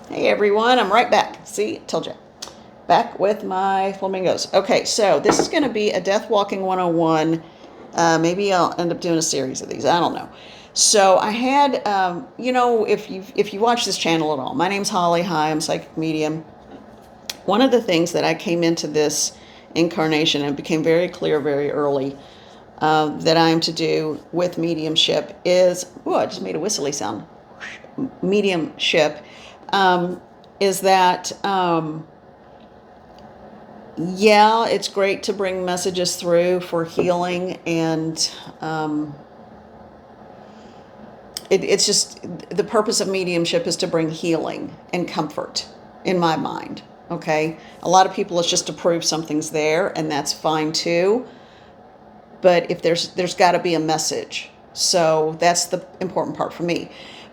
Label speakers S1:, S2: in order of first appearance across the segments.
S1: Hey everyone, I'm right back. See, told you. Back with my flamingos. Okay, so this is going to be a Deathwalking 101. Maybe I'll end up doing a series of these. I don't know. So I had, if you watch this channel at all, my name's Holly. Hi, I'm psychic medium. One of the things that I came into this incarnation and became very clear very early that I am to do with mediumship is, I just made a whistly sound. Mediumship is that, it's great to bring messages through for healing, and it's just the purpose of mediumship is to bring healing and comfort in my mind. Okay, a lot of people, it's just to prove something's there, and that's fine too. But if there's got to be a message, so that's the important part for me.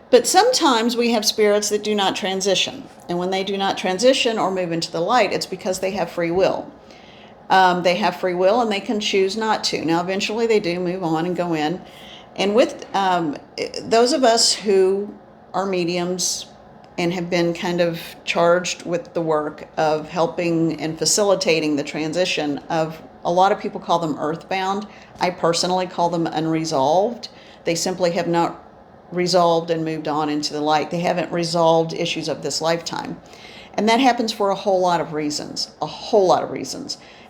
S1: But sometimes we have spirits that do not transition. And when they do not transition or move into the light, it's because they have free will. They have free will and they can choose not to. Now, eventually they do move on and go in. And with those of us who are mediums and have been kind of charged with the work of helping and facilitating the transition of, a lot of people call them earthbound. I personally call them unresolved. They simply have not resolved and moved on into the light. They haven't resolved issues of this lifetime. And that happens for a whole lot of reasons,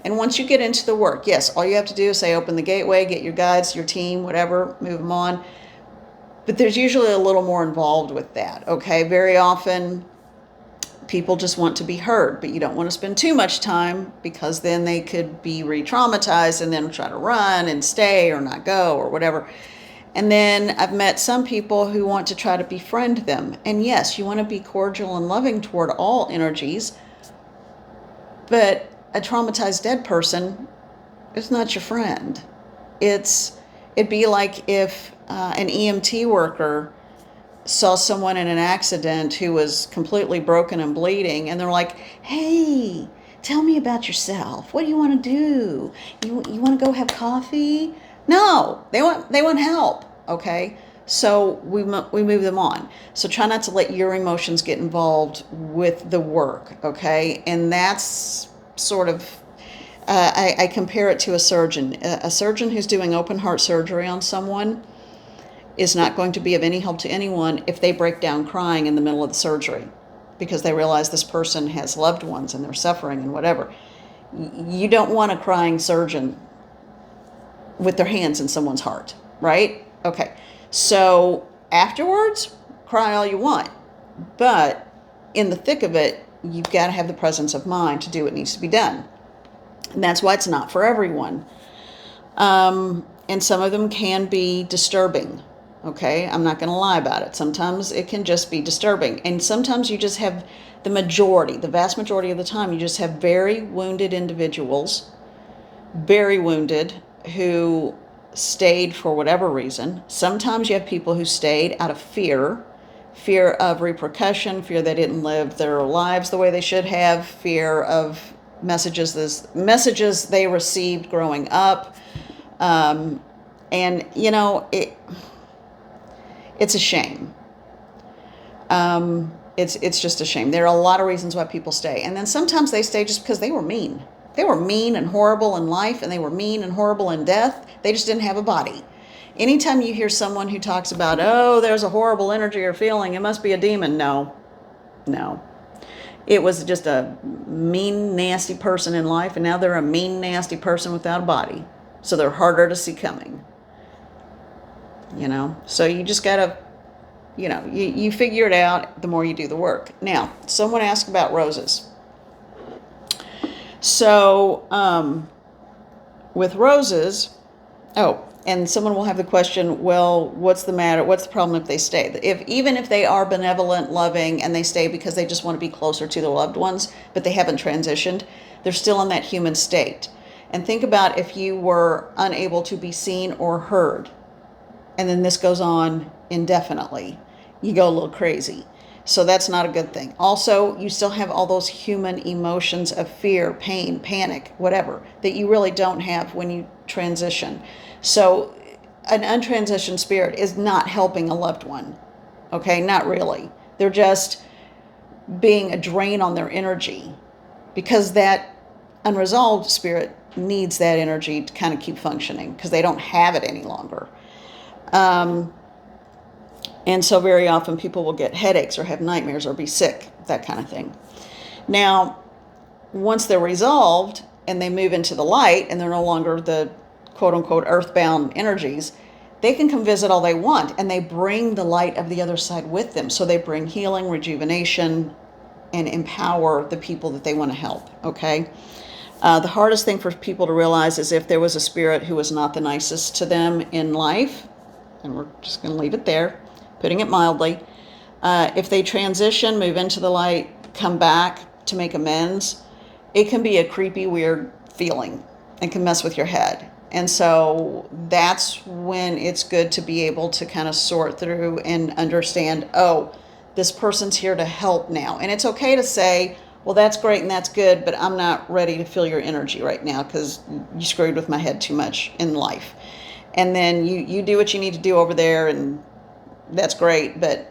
S1: And once you get into the work, yes, all you have to do is say, open the gateway, get your guides, your team, whatever, move them on. But there's usually a little more involved with that, okay? Very often people just want to be heard, but you don't want to spend too much time because then they could be re-traumatized and then try to run and stay or not go or whatever. And then I've met some people who want to try to befriend them. And yes, you want to be cordial and loving toward all energies, but a traumatized dead person is not your friend. It'd be like if an EMT worker saw someone in an accident who was completely broken and bleeding, and they're like, hey, tell me about yourself. What do you want to do? You want to go have coffee? No, they want help, okay? So we move them on. So try not to let your emotions get involved with the work, okay? And that's sort of, I compare it to a surgeon. A surgeon who's doing open heart surgery on someone is not going to be of any help to anyone if they break down crying in the middle of the surgery because they realize this person has loved ones and they're suffering and whatever. You don't want a crying surgeon with their hands in someone's heart, right? Okay, so afterwards, cry all you want. But in the thick of it, you've got to have the presence of mind to do what needs to be done. And that's why it's not for everyone. And some of them can be disturbing. Okay, I'm not going to lie about it. Sometimes it can just be disturbing. And sometimes you just have the vast majority of the time, you just have very wounded individuals, very wounded, who stayed for whatever reason. Sometimes you have people who stayed out of fear of repercussion, fear they didn't live their lives the way they should have, fear of messages they received growing up. And, it's a shame. It's just a shame. There are a lot of reasons why people stay. And then sometimes they stay just because they were mean. They were mean and horrible in life, and they were mean and horrible in death. They just didn't have a body. Anytime you hear someone who talks about, oh, there's a horrible energy or feeling, it must be a demon. No. It was just a mean, nasty person in life, and now they're a mean, nasty person without a body. So they're harder to see coming. So you just gotta, you figure it out the more you do the work. Now, someone asked about roses. So, with roses, and someone will have the question, well, what's the matter? What's the problem if they stay? Even if they are benevolent, loving, and they stay because they just want to be closer to their loved ones, but they haven't transitioned, they're still in that human state. And think about if you were unable to be seen or heard, and then this goes on indefinitely, you go a little crazy. So that's not a good thing. Also, you still have all those human emotions of fear, pain, panic, whatever, that you really don't have when you transition. So an untransitioned spirit is not helping a loved one. Okay, not really. They're just being a drain on their energy, because that unresolved spirit needs that energy to kind of keep functioning because they don't have it any longer. And so very often people will get headaches or have nightmares or be sick, that kind of thing. Now, once they're resolved and they move into the light and they're no longer the quote unquote earthbound energies, they can come visit all they want, and they bring the light of the other side with them. So they bring healing, rejuvenation, and empower the people that they want to help, okay? The hardest thing for people to realize is if there was a spirit who was not the nicest to them in life, and we're just going to leave it there, putting it mildly, if they transition, move into the light, come back to make amends, it can be a creepy, weird feeling and can mess with your head. And so that's when it's good to be able to kind of sort through and understand, oh, this person's here to help now. And it's okay to say, well, that's great and that's good, but I'm not ready to feel your energy right now because you screwed with my head too much in life. And then you do what you need to do over there, and that's great, but,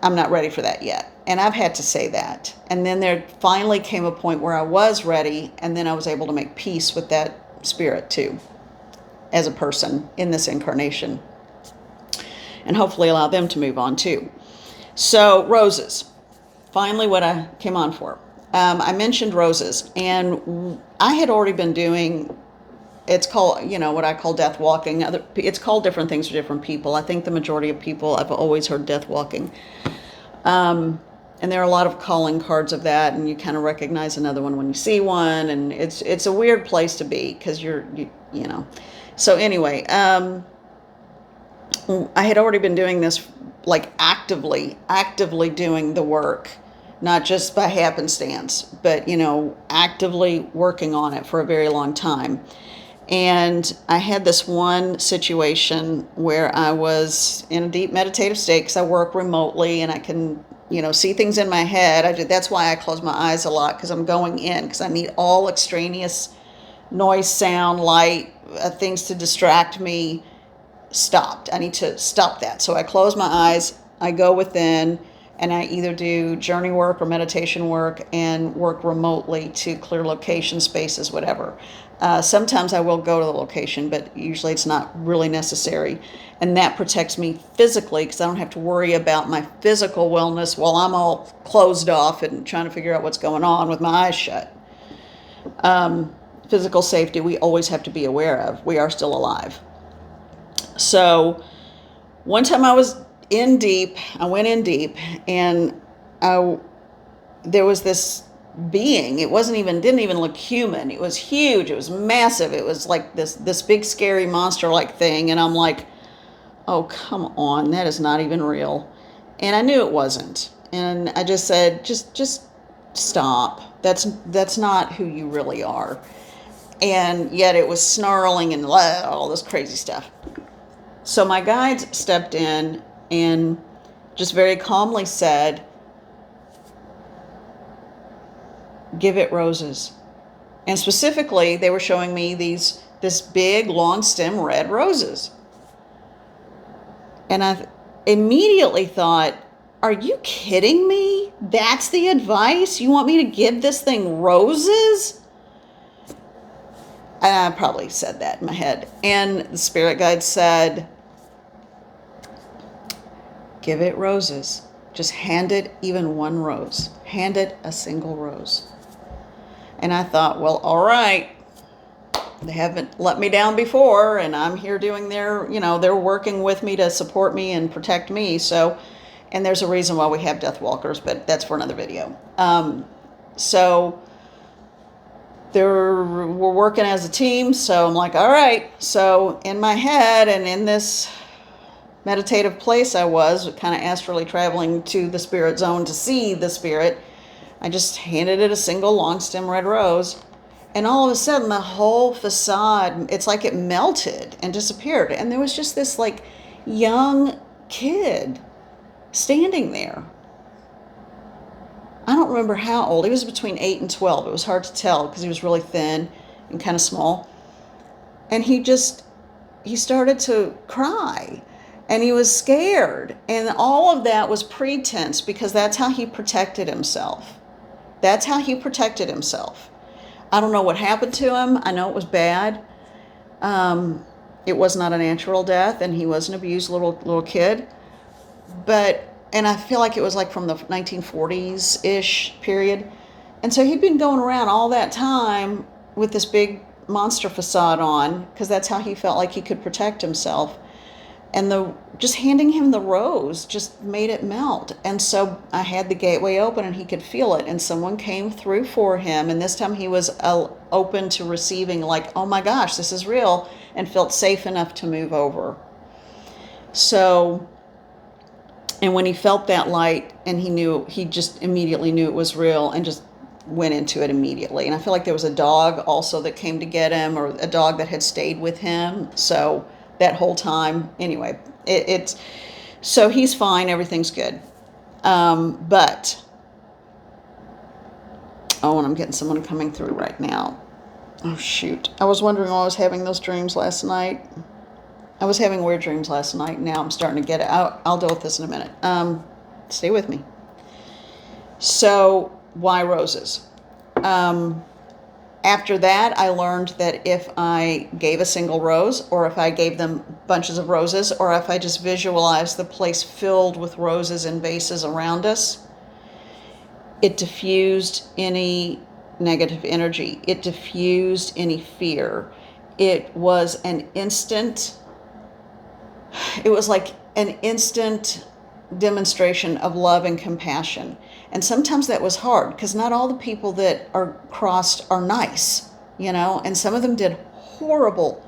S1: I'm not ready for that yet. And I've had to say that. And then there finally came a point where I was ready, and then I was able to make peace with that spirit too, as a person in this incarnation, and hopefully allow them to move on too. So roses, finally what I came on for. I mentioned roses, and I had already been doing, it's called, what I call death walking. It's called different things for different people. I think the majority of people, I've always heard death walking. And there are a lot of calling cards of that, and you kind of recognize another one when you see one, and it's a weird place to be because you know. So anyway, I had already been doing this, like actively doing the work, not just by happenstance, but actively working on it for a very long time. And I had this one situation where I was in a deep meditative state because I work remotely and I can, see things in my head. That's why I close my eyes a lot, because I'm going in, because I need all extraneous noise, sound, light, things to distract me stopped. I need to stop that. So I close my eyes, I go within, and I either do journey work or meditation work and work remotely to clear location, spaces, whatever. Sometimes I will go to the location, but usually it's not really necessary. And that protects me physically because I don't have to worry about my physical wellness while I'm all closed off and trying to figure out what's going on with my eyes shut. Physical safety, we always have to be aware of. We are still alive. So one time I went in deep, and there was this being. It didn't even look human. It was huge. It was massive. It was like this big scary monster like thing. And I'm like, oh, come on, that is not even real. And I knew it wasn't. And I just said, just stop. That's not who you really are. And yet it was snarling and all this crazy stuff. So my guides stepped in and just very calmly said, give it roses. And specifically, they were showing me this big, long stem red roses. And I immediately thought, are you kidding me? That's the advice? You want me to give this thing roses? I probably said that in my head. And the spirit guide said, give it roses. Just hand it even one rose. Hand it a single rose. And I thought, well, all right. They haven't let me down before, and I'm here doing they're working with me to support me and protect me. So, and there's a reason why we have Deathwalkers, but that's for another video. So we're working as a team. So I'm like, all right. So in my head and in this meditative place I was, kind of astrally traveling to the spirit zone to see the spirit, I just handed it a single long stem red rose. And all of a sudden, the whole facade, it's like it melted and disappeared. And there was just this like young kid standing there. I don't remember how old. He was between 8 and 12. It was hard to tell because he was really thin and kind of small. And he started to cry. And he was scared. And all of that was pretense, because that's how he protected himself. That's how he protected himself. I don't know what happened to him. I know it was bad. It was not a natural death, and he was an abused little kid. And I feel like it was like from the 1940s-ish period. And so he'd been going around all that time with this big monster facade on, because that's how he felt like he could protect himself. And just handing him the rose just made it melt. And so I had the gateway open and he could feel it. And someone came through for him. And this time he was open to receiving, like, oh my gosh, this is real, and felt safe enough to move over. So, and when he felt that light, and he just immediately knew it was real and just went into it immediately. And I feel like there was a dog also that came to get him, or a dog that had stayed with him. So that whole time, anyway, so he's fine, everything's good. And I'm getting someone coming through right now. Oh shoot, I was wondering why I was having those dreams last night. I was having weird dreams last night. Now I'm starting to get it. I'll deal with this in a minute. Stay with me. So why roses? After that, I learned that if I gave a single rose, or if I gave them bunches of roses, or if I just visualized the place filled with roses and vases around us, it diffused any negative energy. It diffused any fear. It was like an instant demonstration of love and compassion. And sometimes that was hard, because not all the people that are crossed are nice, and some of them did horrible,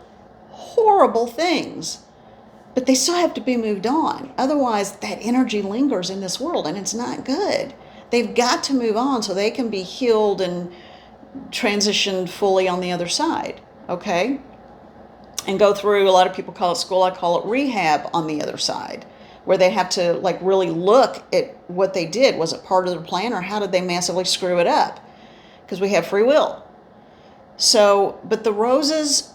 S1: horrible things, but they still have to be moved on. Otherwise, that energy lingers in this world, and it's not good. They've got to move on so they can be healed and transitioned fully on the other side, okay? And go through, a lot of people call it school, I call it rehab on the other side, where they have to like really look at what they did. Was it part of their plan, or how did they massively screw it up? Because we have free will. So, but the roses,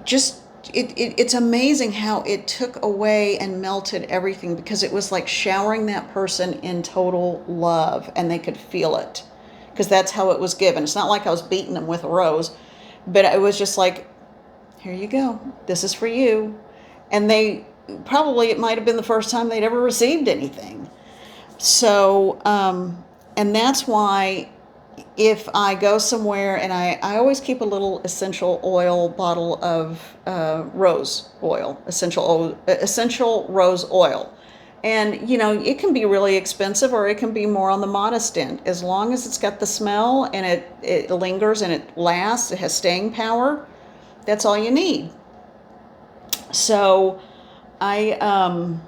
S1: it's amazing how it took away and melted everything, because it was like showering that person in total love, and they could feel it, because that's how it was given. It's not like I was beating them with a rose, but it was just like, here you go, this is for you. And it might have been the first time they'd ever received anything. So, and that's why if I go somewhere, and I always keep a little essential oil bottle of rose oil, essential rose oil. And, it can be really expensive, or it can be more on the modest end. As long as it's got the smell, and it lingers, and it lasts, it has staying power, that's all you need. So I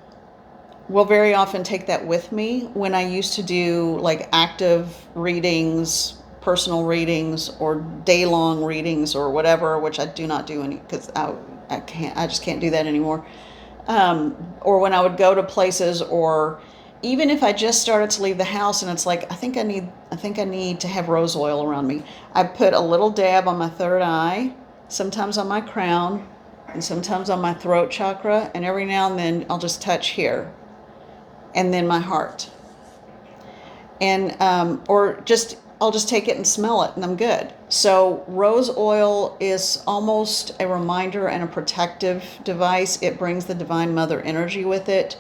S1: will very often take that with me when I used to do like active readings, personal readings, or day-long readings, or whatever, which I do not do any, because I just can't do that anymore. Or when I would go to places, or even if I just started to leave the house and it's like, I think I need to have rose oil around me. I put a little dab on my third eye, sometimes on my crown, and sometimes on my throat chakra, and every now and then I'll just touch here, and then my heart. And I'll just take it and smell it, and I'm good. So rose oil is almost a reminder and a protective device. It brings the Divine Mother energy with it.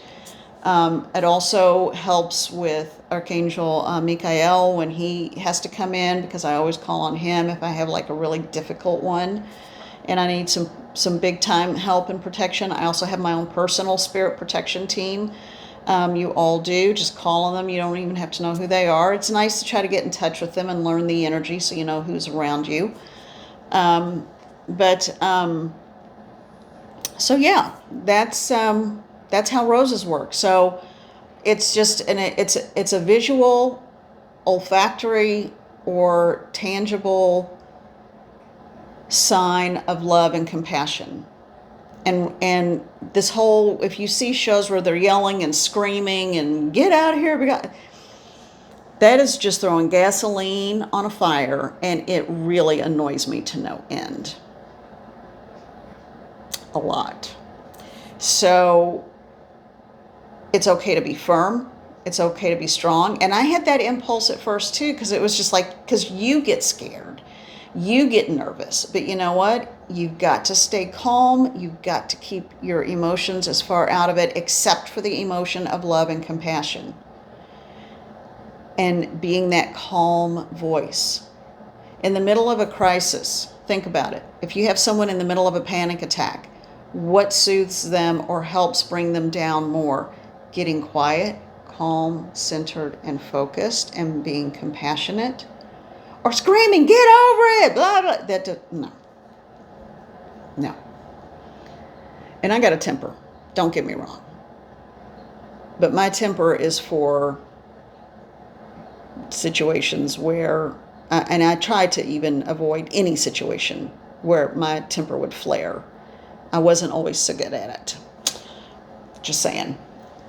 S1: It also helps with Archangel Michael when he has to come in, because I always call on him if I have like a really difficult one and I need some big time help and protection. I also have my own personal spirit protection team. You all do. Just call on them. You don't even have to know who they are. It's nice to try to get in touch with them and learn the energy so you know who's around you. So yeah, that's how roses work. So it's just, and it's a visual, olfactory, or tangible sign of love and compassion. And this whole, if you see shows where they're yelling and screaming and get out of here, that is just throwing gasoline on a fire, and it really annoys me to no end. A lot. So it's okay to be firm. It's okay to be strong. And I had that impulse at first too, because it was just like, because you get scared, you get nervous. But you know what? You've got to stay calm. You've got to keep your emotions as far out of it, except for the emotion of love and compassion. And being that calm voice. In the middle of a crisis, think about it. If you have someone in the middle of a panic attack, what soothes them or helps bring them down more? Getting quiet, calm, centered, and focused, and being compassionate, or screaming, "Get over it!" Blah blah. No. And I got a temper. Don't get me wrong. But my temper is for situations where, and I try to even avoid any situation where my temper would flare. I wasn't always so good at it. Just saying.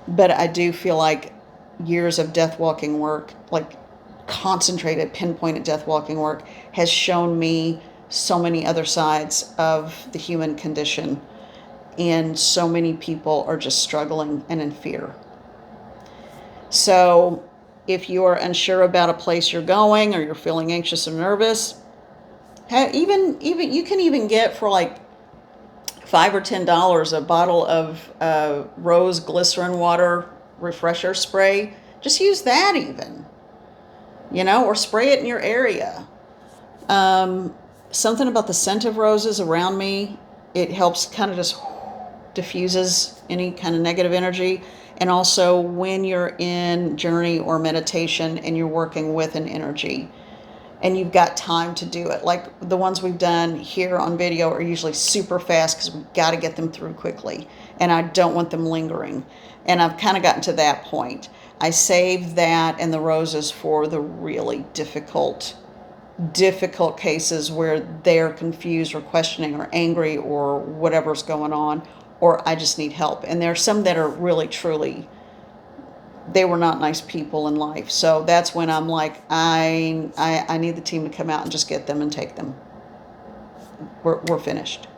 S1: But I do feel like years of death walking work, like concentrated, pinpointed death walking work, has shown me so many other sides of the human condition. And so many people are just struggling and in fear. So if you're unsure about a place you're going, or you're feeling anxious or nervous, even you can even get for like $5 or $10 a bottle of rose glycerin water refresher spray. Just use that even, or spray it in your area. Something about the scent of roses around me, it helps kind of just diffuses any kind of negative energy. And also when you're in journey or meditation and you're working with an energy and you've got time to do it, like the ones we've done here on video are usually super fast because we've got to get them through quickly, and I don't want them lingering. And I've kind of gotten to that point. I save that and the roses for the really difficult cases where they're confused or questioning or angry or whatever's going on, or I just need help. And there are some that are really, truly, they were not nice people in life. So that's when I'm like, I need the team to come out and just get them and take them. We're finished.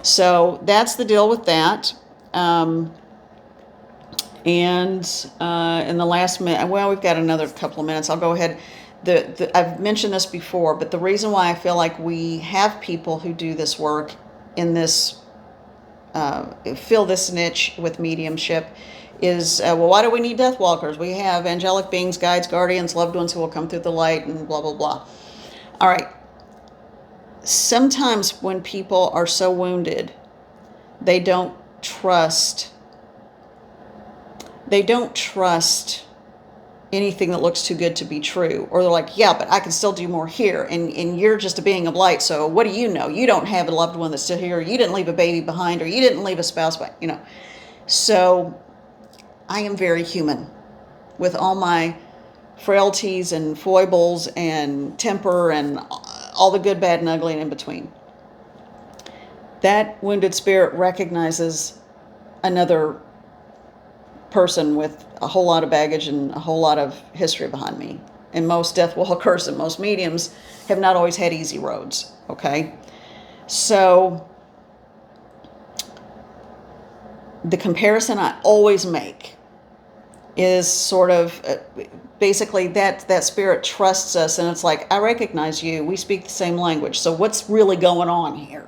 S1: So that's the deal with that. And in the last minute, well, we've got another couple of minutes. I'll go ahead. I've mentioned this before, but the reason why I feel like we have people who do this work in this, fill this niche with mediumship is, why do we need death walkers? We have angelic beings, guides, guardians, loved ones who will come through the light, and blah, blah, blah. All right. Sometimes when people are so wounded, they don't trust anything that looks too good to be true. Or they're like, yeah, but I can still do more here. And you're just a being of light. So what do you know? You don't have a loved one that's still here. You didn't leave a baby behind, or you didn't leave a spouse behind, So I am very human with all my frailties and foibles and temper and all the good, bad, and ugly and in between. That wounded spirit recognizes another person with a whole lot of baggage and a whole lot of history behind me. And most death walkers and most mediums have not always had easy roads, okay? So the comparison I always make is sort of basically that spirit trusts us, and it's like, I recognize you, we speak the same language, so what's really going on here?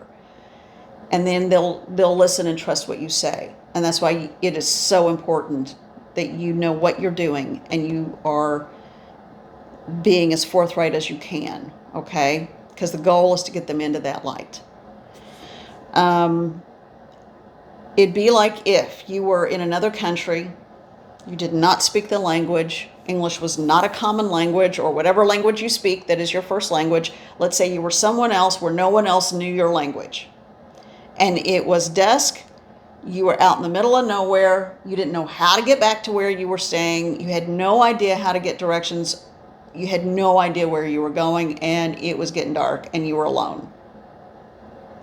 S1: And then they'll listen and trust what you say. And that's why it is so important that you know what you're doing and you are being as forthright as you can, okay? Because the goal is to get them into that light. It'd be like if you were in another country, you did not speak the language, English was not a common language, or whatever language you speak that is your first language. Let's say you were someone else where no one else knew your language. And it was dusk, you were out in the middle of nowhere, you didn't know how to get back to where you were staying, you had no idea how to get directions, you had no idea where you were going, and it was getting dark, and you were alone.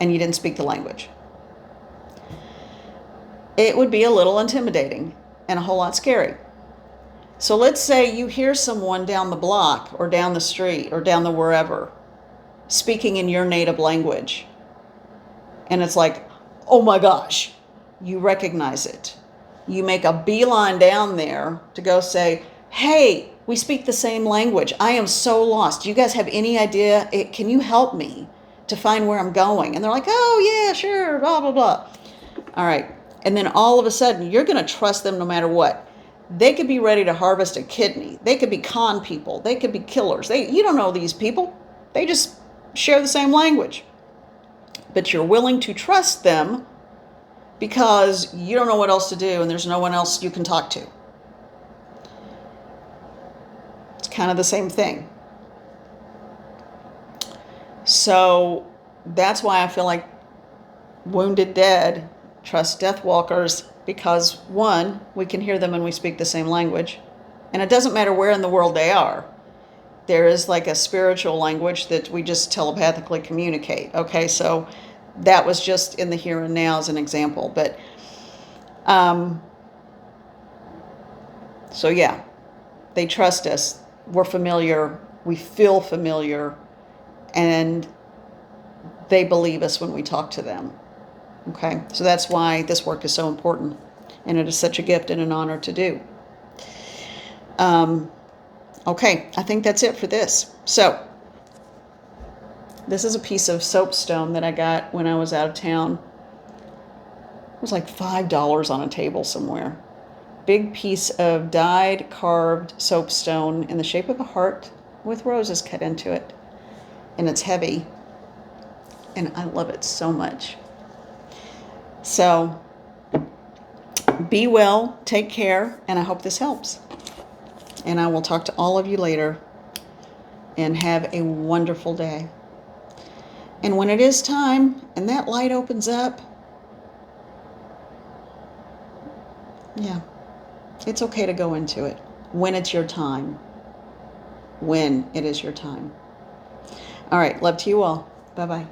S1: And you didn't speak the language. It would be a little intimidating and a whole lot scary. So let's say you hear someone down the block or down the street or down the wherever speaking in your native language. And it's like, oh my gosh, you recognize it. You make a beeline down there to go say, hey, we speak the same language. I am so lost. Do you guys have any idea? Can you help me to find where I'm going? And they're like, oh, yeah, sure, blah, blah, blah. All right. And then all of a sudden, you're going to trust them no matter what. They could be ready to harvest a kidney. They could be con people. They could be killers. You don't know these people. They just share the same language. But you're willing to trust them because you don't know what else to do and there's no one else you can talk to. It's kind of the same thing. So that's why I feel like Wounded Dead trust Deathwalkers, because one, we can hear them and we speak the same language. And it doesn't matter where in the world they are. There is like a spiritual language that we just telepathically communicate. Okay, so that was just in the here and now as an example. But, so yeah, they trust us. We're familiar. We feel familiar. And they believe us when we talk to them. Okay, so that's why this work is so important. And it is such a gift and an honor to do. Okay, I think that's it for this. So, this is a piece of soapstone that I got when I was out of town. It was like $5 on a table somewhere. Big piece of dyed, carved soapstone in the shape of a heart with roses cut into it. And it's heavy. And I love it so much. So, be well, take care, and I hope this helps. And I will talk to all of you later. And have a wonderful day. And when it is time, and that light opens up, yeah, it's okay to go into it. When it's your time. When it is your time. All right, love to you all. Bye-bye.